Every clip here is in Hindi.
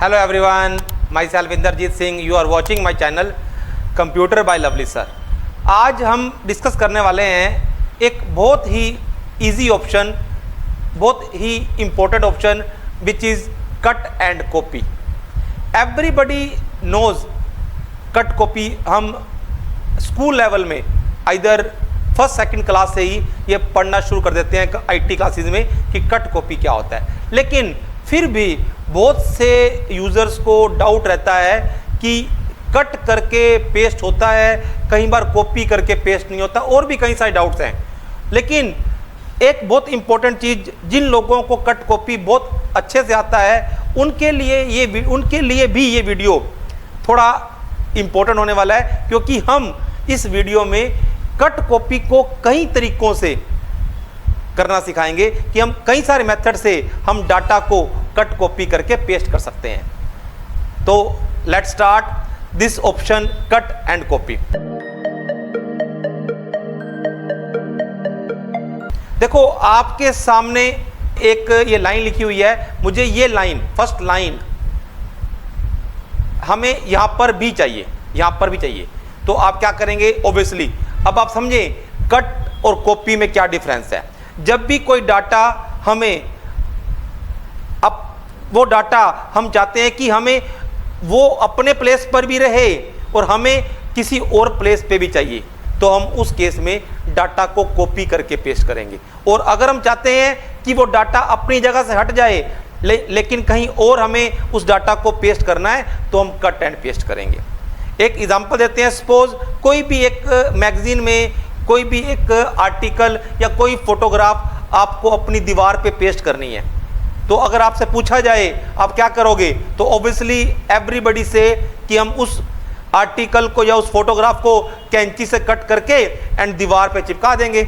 Hello everyone, myself Inderjeet Singh. You are watching my channel computer by lovely sir. आज हम डिस्कस करने वाले हैं एक बहुत ही इजी ऑप्शन, बहुत ही important option which is cut and copy. Everybody knows cut copy. हम स्कूल लेवल में इधर फर्स्ट सेकंड क्लास से ही ये पढ़ना शुरू कर देते हैं आईटी क्लासेस में कि कट कॉपी क्या होता है। लेकिन फिर भी बहुत से यूज़र्स को डाउट रहता है कि कट करके पेस्ट होता है, कई बार कॉपी करके पेस्ट नहीं होता, और भी कई सारे डाउट्स हैं। लेकिन एक बहुत इंपॉर्टेंट चीज़, जिन लोगों को कट कॉपी बहुत अच्छे से आता है उनके लिए भी ये वीडियो थोड़ा इम्पोर्टेंट होने वाला है, क्योंकि हम इस वीडियो में कट कॉपी को कई तरीकों से करना सिखाएंगे कि हम कई सारे मेथड से हम डाटा को कट कॉपी करके पेस्ट कर सकते हैं। तो let's start this option cut and copy. देखो आपके सामने एक ये लाइन लिखी हुई है, मुझे ये लाइन फर्स्ट लाइन हमें यहां पर भी चाहिए, यहां पर भी चाहिए। तो आप क्या करेंगे, ऑब्वियसली अब आप समझे कट और कॉपी में क्या डिफरेंस है। जब भी कोई डाटा हमें, अब वो डाटा हम चाहते हैं कि हमें वो अपने प्लेस पर भी रहे और हमें किसी और प्लेस पे भी चाहिए, तो हम उस केस में डाटा को कॉपी करके पेस्ट करेंगे। और अगर हम चाहते हैं कि वो डाटा अपनी जगह से हट जाए लेकिन कहीं और हमें उस डाटा को पेस्ट करना है, तो हम कट एंड पेस्ट करेंगे। एक एग्जांपल देते हैं। सपोज कोई भी एक मैगजीन में कोई भी एक आर्टिकल या कोई फोटोग्राफ आपको अपनी दीवार पे पेस्ट करनी है, तो अगर आपसे पूछा जाए आप क्या करोगे, तो ऑब्वियसली एवरीबडी से कि हम उस आर्टिकल को या उस फोटोग्राफ को कैंची से कट करके एंड दीवार पे चिपका देंगे।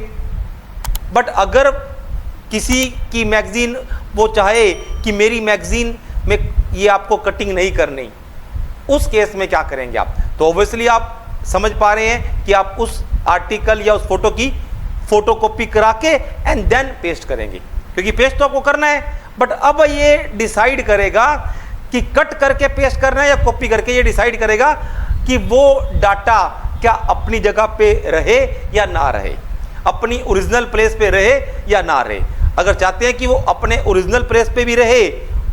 बट अगर किसी की मैगजीन वो चाहे कि मेरी मैगजीन में ये आपको कटिंग नहीं करनी, उस केस में क्या करेंगे आप? तो ऑब्वियसली आप समझ पा रहे हैं कि आप उस आर्टिकल या उस फोटो की फोटोकॉपी करा के एंड देन पेस्ट करेंगे, क्योंकि पेस्ट तो आपको करना है। बट अब ये डिसाइड करेगा कि कट करके पेस्ट करना है या कॉपी करके, ये डिसाइड करेगा कि वो डाटा क्या अपनी जगह पे रहे या ना रहे, अपनी ओरिजिनल प्लेस पे रहे या ना रहे। अगर चाहते हैं कि वो अपने ओरिजिनल प्लेस पे भी रहे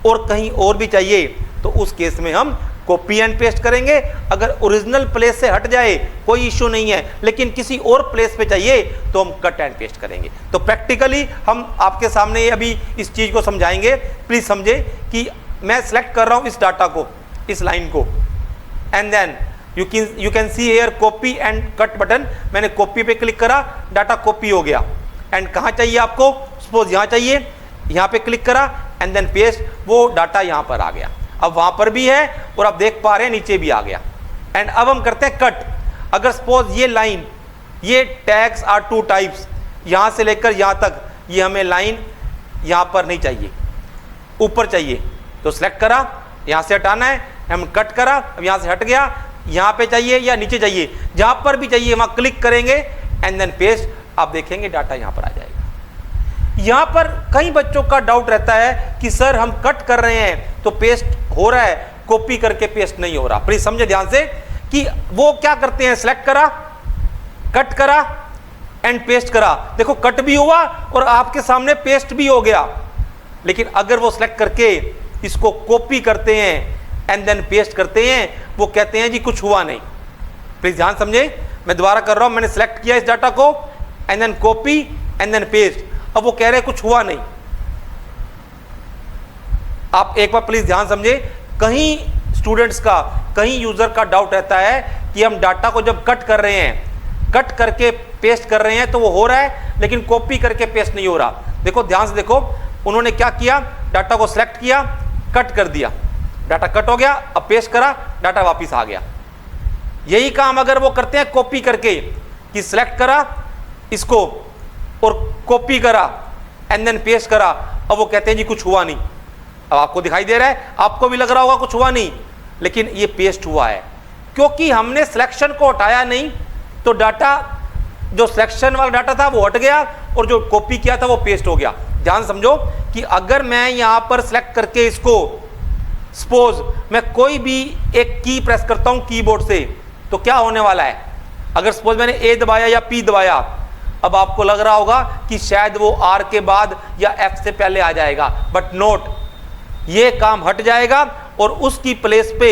और कहीं और भी चाहिए, तो उस केस में हम कॉपी एंड पेस्ट करेंगे। अगर ओरिजिनल प्लेस से हट जाए कोई इश्यू नहीं है, लेकिन किसी और प्लेस पे चाहिए, तो हम कट एंड पेस्ट करेंगे। तो प्रैक्टिकली हम आपके सामने अभी इस चीज़ को समझाएंगे। प्लीज़ समझे कि मैं सिलेक्ट कर रहा हूँ इस डाटा को, इस लाइन को, and then you can see here copy and cut button. मैंने कॉपी पे क्लिक करा, डाटा कॉपी हो गया। एंड कहाँ चाहिए आपको? सपोज यहाँ चाहिए, यहाँ पे क्लिक करा एंड देन पेस्ट, वो डाटा यहाँ पर आ गया। अब वहां पर भी है और आप देख पा रहे हैं नीचे भी आ गया। एंड अब हम करते हैं कट। अगर सपोज ये लाइन, ये टैग्स आर टू टाइप्स, यहां से लेकर यहां तक ये हमें लाइन यहां पर नहीं चाहिए, ऊपर चाहिए, तो सिलेक्ट करा, यहां से हटाना है, हम कट करा, अब यहां से हट गया, यहां पे चाहिए या नीचे चाहिए, जहां पर भी चाहिए वहां क्लिक करेंगे एंड देन पेस्ट। आप देखेंगे डाटा यहां पर आ जाएगा। यहां पर कई बच्चों का डाउट रहता है कि सर हम कट कर रहे हैं तो पेस्ट हो रहा है, कॉपी करके पेस्ट नहीं हो रहा। प्लीज समझे ध्यान से कि वो क्या करते हैं, सिलेक्ट करा, कट करा एंड पेस्ट करा। देखो कट भी हुआ और आपके सामने पेस्ट भी हो गया। लेकिन अगर वो सिलेक्ट करके इसको कॉपी करते हैं एंड देन पेस्ट करते हैं, वो कहते हैं जी कुछ हुआ नहीं। प्लीज ध्यान समझे, मैं दोबारा कर रहा हूं। मैंने सिलेक्ट किया इस डाटा को and then copy and then paste, अब वो कह रहे हैं कुछ हुआ नहीं। आप एक बार प्लीज ध्यान समझे, कहीं स्टूडेंट्स का, कहीं यूजर का डाउट रहता है कि हम डाटा को जब कट कर रहे हैं, कट करके पेस्ट कर रहे हैं तो वो हो रहा है, लेकिन कॉपी करके पेस्ट नहीं हो रहा। देखो ध्यान से देखो, उन्होंने क्या किया, डाटा को सिलेक्ट किया, कट कर दिया, डाटा कट हो गया, अब पेस्ट करा, डाटा वापिस आ गया। यही काम अगर वो करते हैं कॉपी करके, कि सिलेक्ट करा इसको और कॉपी करा एंड देन पेस्ट करा, अब वो कहते हैं जी कुछ हुआ नहीं। अब आपको दिखाई दे रहा है, आपको भी लग रहा होगा कुछ हुआ नहीं, लेकिन ये पेस्ट हुआ है, क्योंकि हमने सिलेक्शन को हटाया नहीं। तो डाटा, जो सिलेक्शन वाला डाटा था वो हट गया और जो कॉपी किया था वो पेस्ट हो गया। ध्यान समझो कि अगर मैं यहां पर सिलेक्ट करके इसको सपोज मैं कोई भी एक की प्रेस करता हूं कीबोर्ड से, तो क्या होने वाला है? अगर सपोज मैंने ए दबाया या पी दबाया, अब आपको लग रहा होगा कि शायद वो आर के बाद या एफ से पहले आ जाएगा, बट नोट, ये काम हट जाएगा और उसकी प्लेस पे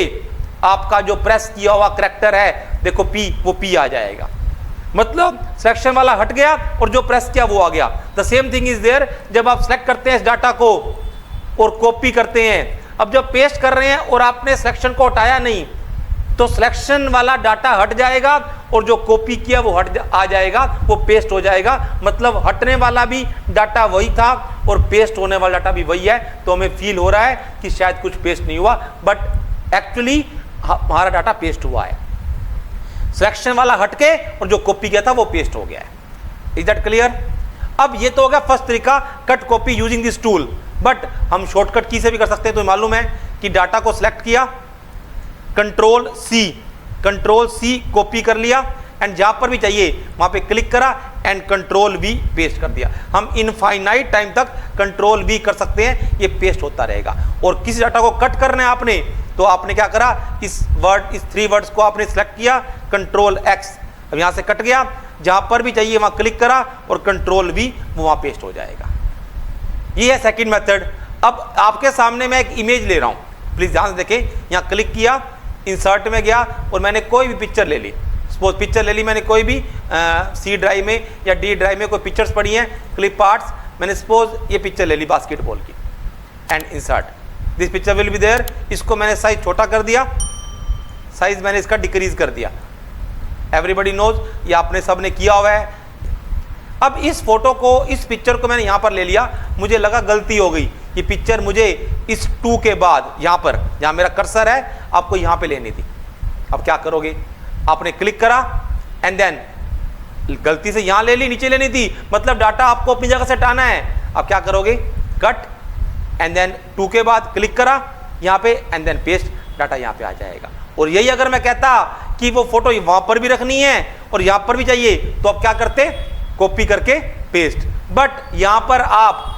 आपका जो प्रेस किया हुआ करैक्टर है, देखो पी, वो पी आ जाएगा। मतलब सिलेक्शन वाला हट गया और जो प्रेस किया वो आ गया। The same thing is there जब आप सेलेक्ट करते हैं इस डाटा को और कॉपी करते हैं। अब जब पेस्ट कर रहे हैं और आपने सिलेक्शन को हटाया नहीं, तो सिलेक्शन वाला डाटा हट जाएगा और जो कॉपी किया वो आ जाएगा, वो पेस्ट हो जाएगा। मतलब हटने वाला भी डाटा वही था और पेस्ट होने वाला डाटा भी वही है। तो हमें फील हो रहा है कि शायद कुछ पेस्ट नहीं हुआ, बट एक्चुअली हमारा डाटा पेस्ट हुआ है। सिलेक्शन वाला हटके और जो कॉपी किया था वो पेस्ट हो गया है। Is that clear? अब ये तो हो गया फर्स्ट तरीका, cut copy using this tool. But हम शॉर्टकट की से भी कर सकते हैं। तो मालूम है कि डाटा को सिलेक्ट किया, कंट्रोल सी कॉपी कर लिया, एंड जहां पर भी चाहिए वहां पे क्लिक करा एंड कंट्रोल वी पेस्ट कर दिया। हम इनफाइनाइट टाइम तक कंट्रोल वी कर सकते हैं, ये पेस्ट होता रहेगा। और किसी डाटा को कट करना है आपने, तो आपने क्या करा, इस 3 वर्ड्स को आपने सिलेक्ट किया, कंट्रोल एक्स, अब यहां से कट गया, जहां पर भी चाहिए वहां क्लिक करा और कंट्रोल वी, वो वहां पेस्ट हो जाएगा। ये है सेकंड मेथड। अब आपके सामने मैं एक इमेज ले रहा हूं, प्लीज ध्यान से देखें। यहां क्लिक किया, इंसर्ट में गया और मैंने कोई भी पिक्चर ले ली। सपोज पिक्चर ले ली मैंने कोई भी सी ड्राइव में या डी ड्राइव में कोई पिक्चर्स पड़ी हैं, क्लिप आर्ट्स, मैंने सपोज ये पिक्चर ले ली बास्केटबॉल की, and insert, this picture will be there. इसको मैंने साइज छोटा कर दिया, साइज मैंने इसका डिक्रीज कर दिया। एवरीबडी नोज, ये आपने सब ने किया हुआ है। अब इस फोटो को, इस पिक्चर को मैंने यहां पर ले लिया, मुझे लगा गलती हो गई, ये पिक्चर मुझे इस 2 के बाद यहां पर, जहां मेरा कर्सर है, आपको यहां पे लेनी थी। अब क्या करोगे, आपने क्लिक करा एंड देन गलती से यहां ले ली, नीचे लेनी थी, मतलब डाटा आपको अपनी जगह से हटाना है। अब क्या करोगे, कट एंड देन 2 के बाद क्लिक करा यहां पे एंड देन पेस्ट, डाटा यहां पे आ जाएगा। और यही अगर मैं कहता कि वो फोटो वहां पर भी रखनी है और यहां पर भी चाहिए, तो आप क्या करते, कॉपी करके पेस्ट। बट यहां पर आप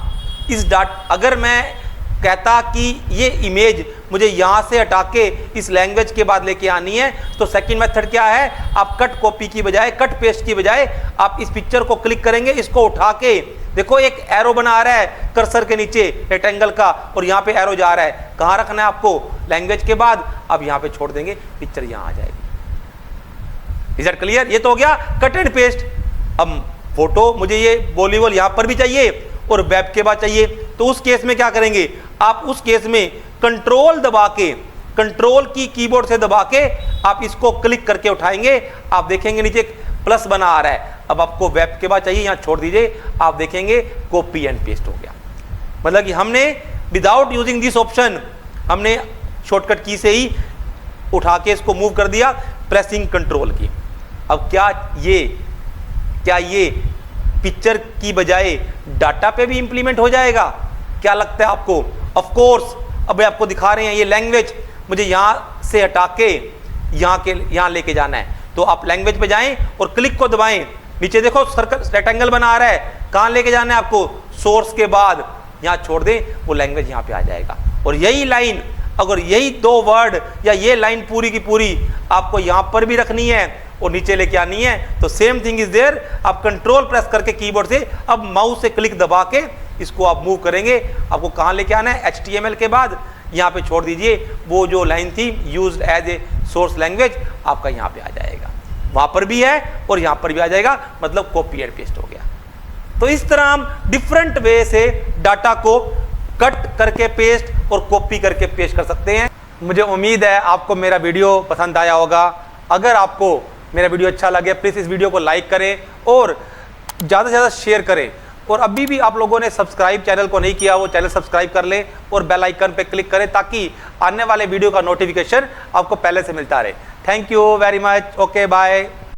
इस अगर मैं कहता कि ये इमेज मुझे यहां से हटा के इस लैंग्वेज के बाद लेके आनी है, तो सेकंड मेथड क्या है, आप कट कॉपी की बजाय, कट पेस्ट की बजाय आप इस पिक्चर को क्लिक करेंगे, इसको उठा के, देखो एक एरो बना रहा है कर्सर के नीचे रेक्टेंगल का, और यहां पे एरो जा रहा है, कहां रखना है आपको, लैंग्वेज के बाद। अब यहां पे छोड़ देंगे, पिक्चर यहां आ जाएगी। Is that clear? ये तो हो गया कट एंड पेस्ट। अब फोटो मुझे ये वॉलीबॉल यहां पर भी चाहिए और वेब के बाद चाहिए, तो उस केस में क्या करेंगे आप, उस केस में कंट्रोल दबा के, कंट्रोल की कीबोर्ड से दबा के आप इसको क्लिक करके उठाएंगे, आप देखेंगे नीचे प्लस बना आ रहा है। अब आपको वेब के बाद चाहिए, यहां छोड़ दीजिए, आप देखेंगे कॉपी एंड पेस्ट हो गया। मतलब कि हमने विदाउट यूजिंग दिस ऑप्शन, हमने शॉर्टकट की से ही उठा के इसको मूव कर दिया, प्रेसिंग कंट्रोल की। अब क्या ये पिक्चर की बजाय डाटा पे भी इंप्लीमेंट हो जाएगा? क्या लगता है आपको? Of course. अब आपको दिखा रहे हैं ये लैंग्वेज, मुझे यहां से हटा के यहां लेके जाना है, तो आप लैंग्वेज पे जाएं और क्लिक को दबाएं, नीचे देखो सर्कल रेक्टेंगल बना आ रहा है, कहां लेके जाना है आपको, सोर्स के बाद यहां छोड़ दें, वो लैंग्वेज यहां पे आ जाएगा। और यही लाइन, अगर यही 2 वर्ड या ये लाइन पूरी की पूरी आपको यहां पर भी रखनी है और नीचे लेके आनी है, तो सेम थिंग इज देयर। आप कंट्रोल प्रेस करके कीबोर्ड से, अब माउस से क्लिक दबा के इसको आप मूव करेंगे, आपको कहां लेके आना है, HTML के बाद यहां पे छोड़ दीजिए, वो जो लाइन थी used as a source language, आपका यहां पे आ जाएगा, वहां पर भी है और यहां पर भी आ जाएगा, मतलब कॉपी एंड पेस्ट हो गया। तो इस तरह हम डिफरेंट वे से डाटा को कट करके पेस्ट और कॉपी करके पेस्ट कर सकते हैं। मुझे उम्मीद है आपको मेरा वीडियो पसंद आया होगा। अगर आपको मेरा वीडियो अच्छा लगे, प्लीज़ इस वीडियो को लाइक करें और ज़्यादा से ज़्यादा शेयर करें। और अभी भी आप लोगों ने सब्सक्राइब चैनल को नहीं किया, वो चैनल सब्सक्राइब कर लें और बेल आइकन पे क्लिक करें, ताकि आने वाले वीडियो का नोटिफिकेशन आपको पहले से मिलता रहे। Thank you very much. Okay, bye.